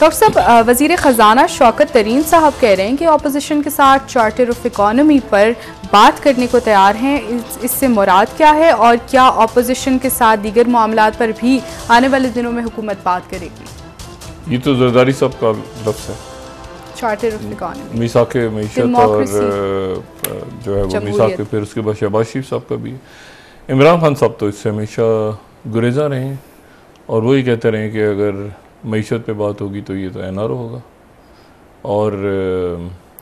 Doctor साहब, वज़ीर ख़जाना शौकत तरीन साहब कह रहे हैं कि अपोजिशन के साथ चार्टर ऑफ इकॉनमी पर बात करने को तैयार हैं। इससे मुराद क्या है और क्या अपोजिशन के साथ दीगर मामलात पर भी आने वाले दिनों में हुकूमत बात करेगी? ये तो जरदारी साहब का लफ्ज़ है, चार्टर ऑफ इकॉनमी, मीसाक मईशत और जो है वो मीसाक, फिर उसके बाद शहबाज शरीफ साहब का भी है। इमरान खान साहब तो इससे हमेशा गुरेजा रहे हैं और वही कहते रहे कि अगर मईशत पे बात होगी तो ये तो एनआरओ होगा और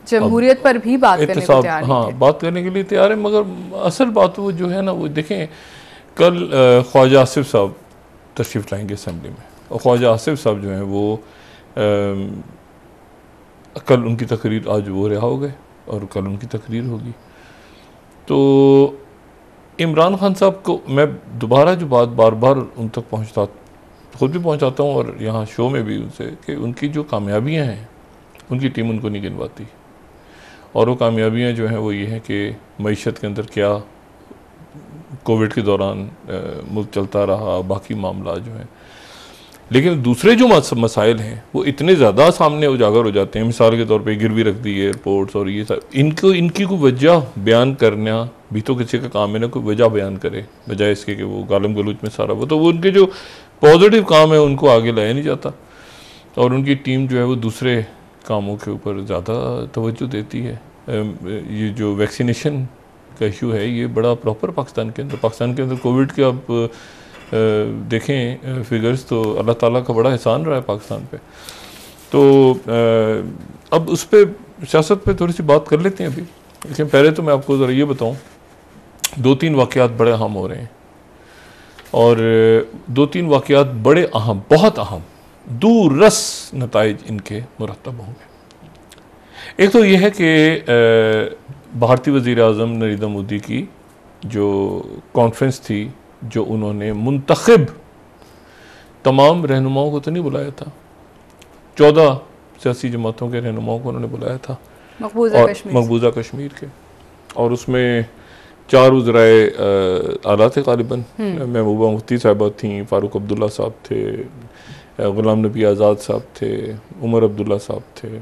जमहूरियत पर भी बात करने को तैयार है। हाँ, बात करने के लिए तैयार है, मगर असल बात वो जो है ना, वो देखें कल ख्वाजा आसिफ साहब तशरीफ़ लाएंगे असेंबली में और ख्वाजा आसिफ साहब जो हैं वो कल उनकी तकरीर, आज वो रिहा हो गए और कल उनकी तकरीर होगी। तो इमरान खान साहब को मैं दोबारा जो बात बार बार उन तक खुद भी पहुंचाता हूं और यहाँ शो में भी उनसे, कि उनकी जो कामयाबियां हैं उनकी टीम उनको नहीं गिनवाती और वो कामयाबियां जो हैं वो ये हैं कि मईशत के अंदर क्या कोविड के दौरान मुल्क चलता रहा, बाकी मामला जो हैं, लेकिन दूसरे जो मसाइल हैं वो इतने ज़्यादा सामने उजागर हो जाते हैं। मिसाल के तौर पे गिरवी रख दी एयरपोर्ट्स और ये सब, इनकी कोई वजह बयान करना भी तो किसी का काम है ना, कोई वजह बयान करे बजाय इसके कि वो गालम गलूच में सारा वो, तो वो उनके जो पॉजिटिव काम है उनको आगे लाया नहीं जाता और उनकी टीम जो है वो दूसरे कामों के ऊपर ज़्यादा तवज्जो देती है। ये जो वैक्सीनेशन का इशू है ये बड़ा प्रॉपर पाकिस्तान के अंदर कोविड के अब देखें फिगर्स तो अल्लाह ताला का बड़ा एहसान रहा है पाकिस्तान पे। तो अब उस पर सियासत पे थोड़ी सी बात कर लेते हैं अभी, लेकिन पहले तो मैं आपको ज़रा ये बताऊं, 2-3 वाक़यात बड़े अहम हो रहे हैं और 2-3 वाक़यात बड़े अहम, बहुत अहम, दूररस नताइज इनके मुरतब होंगे। एक तो ये है कि भारतीय वज़ीर आज़म नरेंद्र मोदी की जो कॉन्फ्रेंस थी, जो उन्होंने मुंतखब तमाम रहनुमाओं को तो नहीं बुलाया था, 14 सियासी जमातों के रहनुमाओं को उन्होंने बुलाया था, मकबूजा कश्मीर के, और उसमें 4 वज़राए आला थे ग़ालिबन, महबूबा मुफ्ती साहिबा थी, फ़ारूक अब्दुल्ला साहब थे, ग़ुलाम नबी आज़ाद साहब थे, उमर अब्दुल्ला साहब थे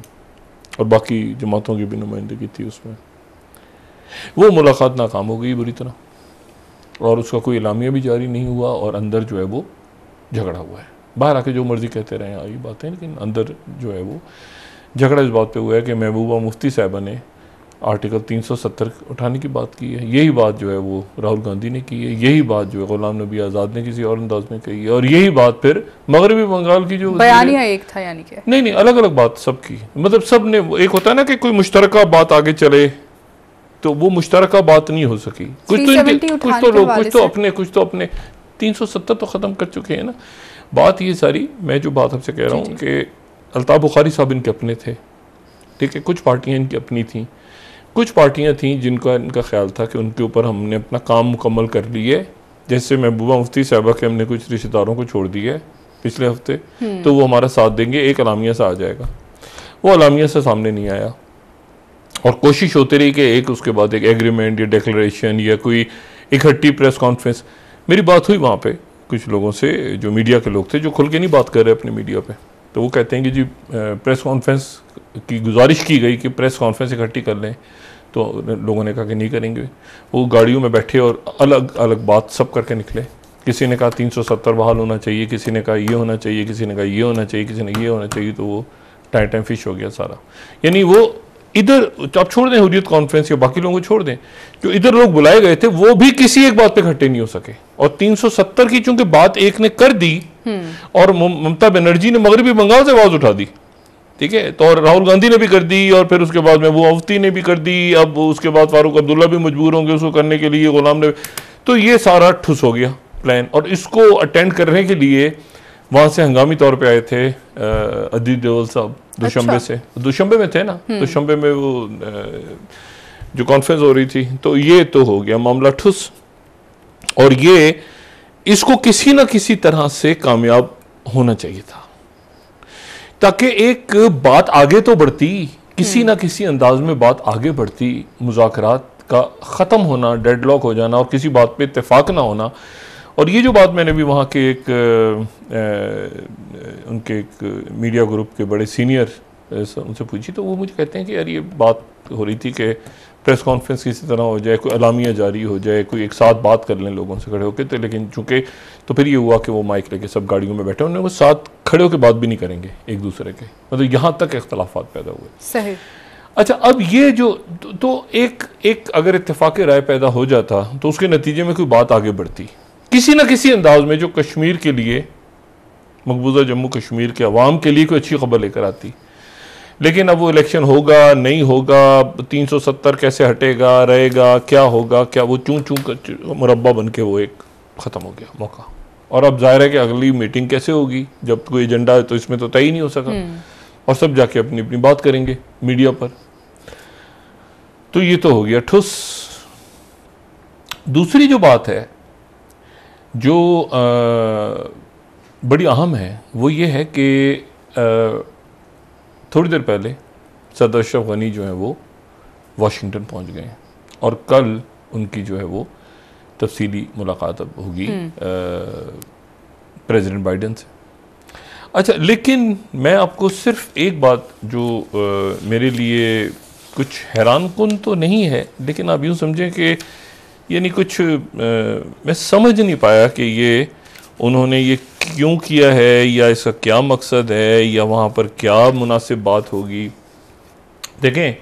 और बाकी जमातों की भी नुमाइंदगी थी उसमें। वो मुलाकात नाकाम हो गई बुरी तरह और उसका कोई एलामिया भी जारी नहीं हुआ और अंदर जो है वो झगड़ा हुआ है। बाहर आके जो मर्जी कहते रहे आई बातें, लेकिन अंदर जो है वो झगड़ा इस बात पे हुआ है कि महबूबा मुफ्ती साहिबा ने आर्टिकल 370 उठाने की बात की है। यही बात जो है वो राहुल गांधी ने की है, यही बात जो है ग़ुलाम नबी आज़ाद ने किसी और अंदाज में कही है और यही बात फिर मगरबी बंगाल की जो बयानिया एक था, यानी कि नहीं अलग अलग बात सबकी, मतलब सब ने, एक होता है ना कि कोई मुश्तरका बात आगे चले, तो वो मुश्तरका बात नहीं हो सकी। कुछ तो अपने 370 तो ख़त्म कर चुके हैं ना। बात ये सारी, मैं जो बात आपसे कह रहा हूँ कि अल्ताफ़ बुखारी साहब इनके अपने थे, ठीक है, कुछ पार्टियाँ इनकी अपनी थीं, कुछ पार्टियाँ थीं जिनका इनका ख्याल था कि उनके ऊपर हमने अपना काम मुकम्मल कर लिया, जैसे महबूबा मुफ्ती साहिबा के हमने कुछ रिश्तेदारों को छोड़ दिया है पिछले हफ्ते, तो वो हमारा साथ देंगे, एक अलामिया से आ जाएगा। वो अलामिया से सामने नहीं आया और कोशिश होती रही कि एक उसके बाद एक एग्रीमेंट या डिक्लेरेशन या कोई इकट्ठी प्रेस कॉन्फ्रेंस। मेरी बात हुई वहाँ पे कुछ लोगों से जो मीडिया के लोग थे, जो खुल के नहीं बात कर रहे अपने मीडिया पे, तो वो कहते हैं कि जी प्रेस कॉन्फ्रेंस की गुजारिश की गई कि प्रेस कॉन्फ्रेंस इकट्ठी कर लें, तो लोगों ने कहा कि नहीं करेंगे। वो गाड़ियों में बैठे और अलग अलग बात सब करके निकले। किसी ने कहा 370 बहाल होना चाहिए, किसी ने कहा ये होना चाहिए, किसी ने कहा ये होना चाहिए, किसी ने ये होना चाहिए, तो वो टाइम फिश हो गया सारा। यानी वो इधर, आप छोड़ दें हुर्रियत कॉन्फ्रेंस या बाकी लोगों को छोड़ दें, जो इधर लोग बुलाए गए थे वो भी किसी एक बात पे इकट्ठे नहीं हो सके और 370 की चूंकि बात एक ने कर दी और ममता बनर्जी ने मगरबी बंगाल से आवाज उठा दी, ठीक है, तो और राहुल गांधी ने भी कर दी और फिर उसके बाद महबूबा मुफ्ती ने भी कर दी, अब उसके बाद फारूक अब्दुल्ला भी मजबूर होंगे उसको करने के लिए, गुलाम ने, तो ये सारा ठुस हो गया प्लान। और इसको अटेंड करने के लिए वहाँ से हंगामी तौर पे आए थे अदिति डोवाल साहब, दुशंबे से, दुशंबे में थे ना, दुशंबे में वो जो कॉन्फ्रेंस हो रही थी, तो ये तो हो गया मामला ठुस। और ये इसको किसी ना किसी तरह से कामयाब होना चाहिए था ताकि एक बात आगे तो बढ़ती, किसी ना किसी अंदाज में बात आगे बढ़ती, मुज़ाकरात का ख़त्म होना, डेडलॉक हो जाना और किसी बात पे इत्तेफाक ना होना और ये जो बात मैंने भी वहाँ के एक उनके एक मीडिया ग्रुप के बड़े सीनियर उनसे पूछी, तो वो मुझे कहते हैं कि यार ये बात हो रही थी कि प्रेस कॉन्फ्रेंस किसी तरह हो जाए, कोई अलामिया जारी हो जाए, कोई एक साथ बात कर लें लोगों से खड़े होकर, तो लेकिन चूंकि तो फिर ये हुआ कि वो माइक लेके सब गाड़ियों में बैठे, उन्हें वो साथ खड़े होकर बात भी नहीं करेंगे एक दूसरे के, मतलब यहाँ तक इख्तलाफात पैदा हुए। सही। अच्छा, अब ये जो तो एक अगर इत्तेफाक राय पैदा हो जाता तो उसके नतीजे में कोई बात आगे बढ़ती किसी न किसी अंदाज में, जो कश्मीर के लिए, मकबूजा जम्मू कश्मीर के अवाम के लिए कोई अच्छी खबर लेकर आती। लेकिन अब वो इलेक्शन होगा नहीं होगा, 370 कैसे हटेगा, रहेगा, क्या होगा, क्या वो चूं चूं मुरब्बा बन के वो एक ख़त्म हो गया मौका। और अब जाहिर है कि अगली मीटिंग कैसे होगी, जब कोई एजेंडा है तो इसमें तो तय ही नहीं हो सका, और सब जाके अपनी अपनी बात करेंगे मीडिया पर। तो ये तो हो गया ठुस। दूसरी जो बात है जो बड़ी अहम है वो ये है कि थोड़ी देर पहले सदर अशरफ गनी जो है वो वाशिंगटन पहुंच गए हैं, और कल उनकी जो है वो तफसीली मुलाकात अब होगी प्रेसिडेंट बाइडेन से। अच्छा, लेकिन मैं आपको सिर्फ एक बात जो मेरे लिए कुछ हैरानकुन तो नहीं है, लेकिन आप यूँ समझें कि यानी कुछ मैं समझ नहीं पाया कि ये उन्होंने ये क्यों किया है, या इसका क्या मकसद है, या वहाँ पर क्या मुनासिब बात होगी। देखें,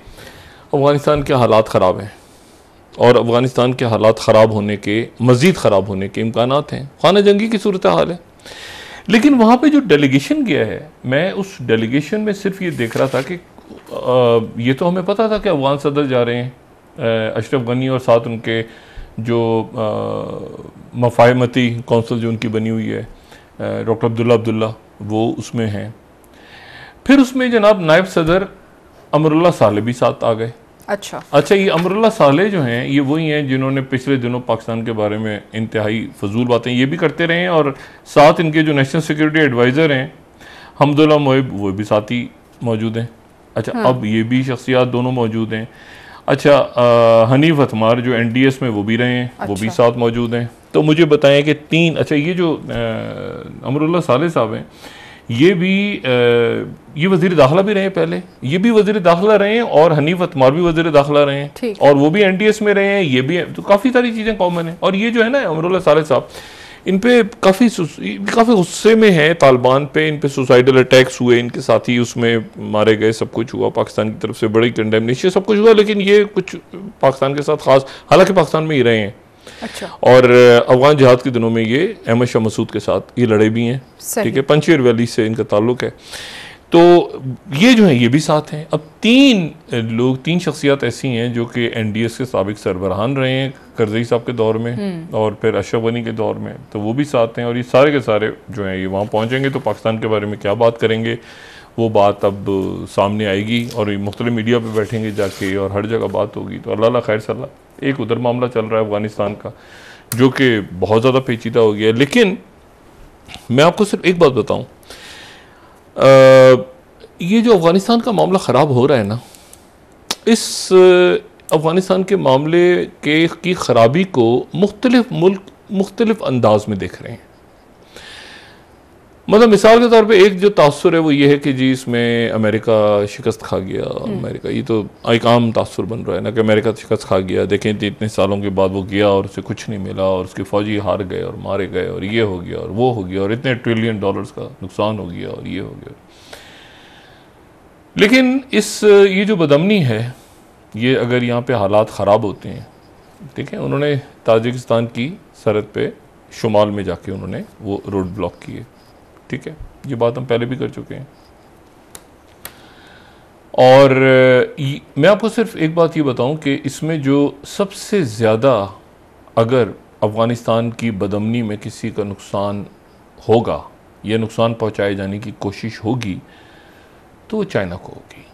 अफ़गानिस्तान के हालात ख़राब हैं, और अफ़गानिस्तान के हालात ख़राब होने के, मज़ीद ख़राब होने के इम्कानात हैं, खाना जंगी की सूरत हाल है। लेकिन वहाँ पे जो डेलीगेशन गया है, मैं उस डेलीगेशन में सिर्फ ये देख रहा था कि ये तो हमें पता था कि अफ़गान सदर जा रहे हैं अशरफ गनी, और साथ उनके जो मफाहमती कौंसिल जो उनकी बनी हुई है डॉक्टर अब्दुल्ला वो उसमें हैं। फिर उसमें जनाब नायब सदर अमरुल्लाह साले भी साथ आ गए। अच्छा, ये अमरुल्लाह साले जो हैं ये वही हैं जिन्होंने पिछले दिनों पाकिस्तान के बारे में इंतहाई फजूल बातें ये भी करते रहे हैं, और साथ इनके जो नेशनल सिक्योरिटी एडवाइज़र हैं हमदुल्ला मोइब वो भी साथ ही मौजूद हैं। अच्छा, अब ये भी शख्सियात दोनों मौजूद हैं। अच्छा, हनीफ अतमार जो NDS में वो भी रहे हैं, वो भी साथ मौजूद हैं। तो मुझे बताएं कि तीन, अच्छा ये जो अमरुल्लाह साले साहब हैं ये भी ये वज़ीर दाखिला भी रहे, पहले ये भी वज़ीर दाखिला रहे हैं, और हनीफ अतमार भी वज़ीर दाखिला रहे हैं, और वो भी NDS में रहे हैं, ये भी, तो काफ़ी सारी चीज़ें कॉमन हैं। और ये जो है ना अमरुल्लाह साले साहब, इन पे काफ़ी गुस्से में है तालिबान पे, इन पे सुसाइडल अटैक्स हुए, इनके साथी उसमें मारे गए, सब कुछ हुआ, पाकिस्तान की तरफ से बड़ी कंडेमनेशन सब कुछ हुआ, लेकिन ये कुछ पाकिस्तान के साथ खास, हालांकि पाकिस्तान में ही रहे हैं। अच्छा। और अफगान जिहाद के दिनों में ये अहमद शाह मसूद के साथ ये लड़े भी हैं, ठीक है, पंचेर वैली से इनका ताल्लुक है। तो ये जो है ये भी साथ हैं। अब तीन शख्सियत ऐसी हैं जो कि NDS के साबिक सरबराहान रहे हैं करज़ई साहब के दौर में, और फिर अशरफ गनी के दौर में, तो वो भी साथ हैं। और ये सारे के सारे जो हैं ये वहाँ पहुँचेंगे, तो पाकिस्तान के बारे में क्या बात करेंगे वो बात अब सामने आएगी, और मुख्तलिफ मीडिया पर बैठेंगे जाके, और हर जगह बात होगी। तो अल्लाह खैर सल्ला। एक उधर मामला चल रहा है अफ़गानिस्तान का जो कि बहुत ज़्यादा पेचीदा हो गया है। लेकिन मैं आपको सिर्फ एक बात बताऊँ, ये जो अफ़गानिस्तान का मामला ख़राब हो रहा है ना, इस अफ़गानिस्तान के मामले की ख़राबी को मुख्तलिफ मुल्क मुख्तलिफ अंदाज में देख रहे हैं। मतलब मिसाल के तौर पे एक जो तासुर है वो ये है कि जी इसमें अमेरिका शिकस्त खा गया। अमेरिका, ये तो एक आम तासुर बन रहा है ना कि अमेरिका शिकस्त खा गया, देखें इतने सालों के बाद वो गया और उसे कुछ नहीं मिला, और उसके फ़ौजी हार गए और मारे गए, और ये हो गया और वो हो गया, और इतने ट्रिलियन डॉलर्स का नुकसान हो गया, और ये हो गया। लेकिन ये जो बदअमनी है, ये अगर यहाँ पे हालात ख़राब होते हैं, ठीक है, उन्होंने ताजिकिस्तान की सरहद पे शुमाल में जाके उन्होंने वो रोड ब्लॉक किए, ठीक है, ये बात हम पहले भी कर चुके हैं। और मैं आपको सिर्फ एक बात ये बताऊं कि इसमें जो सबसे ज़्यादा अगर अफ़गानिस्तान की बदअमनी में किसी का नुकसान होगा या नुकसान पहुंचाए जाने की कोशिश होगी तो वो चाइना को होगी।